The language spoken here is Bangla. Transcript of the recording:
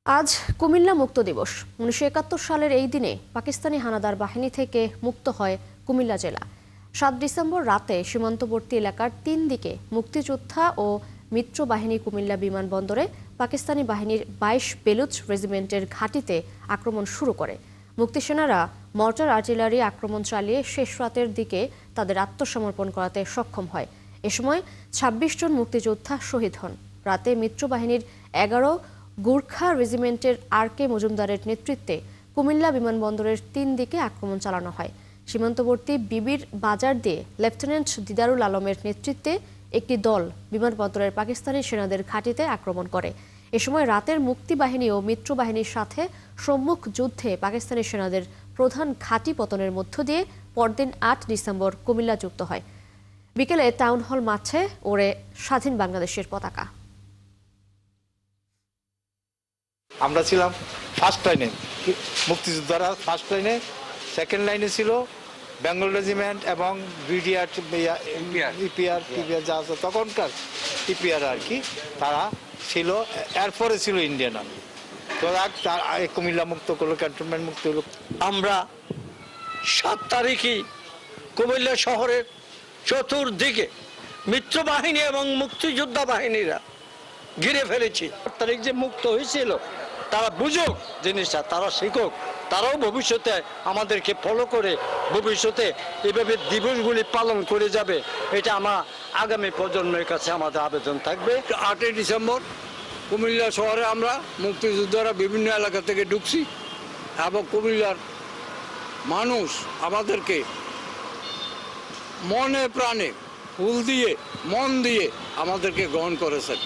আজ কুমিল্লা মুক্ত দিবস। ১৯৭১ সালের এই দিনে পাকিস্তানি হানাদার বাহিনী থেকে মুক্ত হয় কুমিল্লা জেলা। ৭ ডিসেম্বর রাতে সীমান্তবর্তী এলাকার ৩ দিকে মুক্তিযোদ্ধা ও মিত্র বাহিনী কুমিল্লা বিমানবন্দরে পাকিস্তানি বাহিনীর ২২ বেলুচ রেজিমেন্টের ঘাঁটিতে আক্রমণ শুরু করে। মুক্তিসেনারা মর্টার আর্টিলারি আক্রমণ চালিয়ে শেষ রাতের দিকে তাদের আত্মসমর্পণ করাতে সক্ষম হয়। এ সময় ২৬ জন মুক্তিযোদ্ধা শহীদ হন। রাতে মিত্র বাহিনীর ১১ গুর্খা রেজিমেন্টের আর.কে. মজুমদারের নেতৃত্বে কুমিল্লা বিমানবন্দরের ৩ দিকে আক্রমণ চালানো হয়। সীমান্তবর্তী বিবির বাজার দিয়ে লেফটেন্যান্ট দিদারুল আলমের নেতৃত্বে একটি দল বিমানবন্দরের পাকিস্তানি সেনাদের ঘাঁটিতে আক্রমণ করে। এ সময় রাতের মুক্তি বাহিনী ও মিত্র বাহিনীর সাথে সম্মুখ যুদ্ধে পাকিস্তানি সেনাদের প্রধান ঘাঁটি পতনের মধ্য দিয়ে পরদিন ৮ ডিসেম্বর কুমিল্লা যুক্ত হয়। বিকেলে টাউন হল মাঠে ওড়ে স্বাধীন বাংলাদেশের পতাকা। আমরা ছিলাম ফার্স্ট লাইনে, মুক্তিযোদ্ধারা ফার্স্ট লাইনে, সেকেন্ড লাইনে ছিল বেঙ্গল রেজিমেন্ট এবং বিডিআর ইপিআর যা আছে তখনকার ইপিআর আর কি, তারা ছিল। এরপরে ছিল ইন্ডিয়ান আর্মি। তো কুমিল্লা মুক্ত করলো, ক্যান্টনমেন্ট মুক্ত হলো। আমরা ৭ তারিখই কুমিল্লা শহরের চতুর্দিকে মিত্র বাহিনী এবং মুক্তিযোদ্ধা বাহিনীরা ঘিরে ফেলেছি। ৮ তারিখ যে মুক্ত হয়েছিল, তারা বুঝুক জিনিসটা, তারা শিখুক, তারাও ভবিষ্যতে আমাদেরকে ফলো করে ভবিষ্যতে এভাবে দিবসগুলি পালন করে যাবে। এটা আমার আগামী প্রজন্মের কাছে আমাদের আবেদন থাকবে। ৮ই ডিসেম্বর কুমিল্লা শহরে আমরা মুক্তিযোদ্ধারা বিভিন্ন এলাকা থেকে ঢুকছি এবং কুমিল্লার মানুষ আমাদেরকে মনে প্রাণে ফুল দিয়ে মন দিয়ে আমাদেরকে গ্রহণ করেছেন।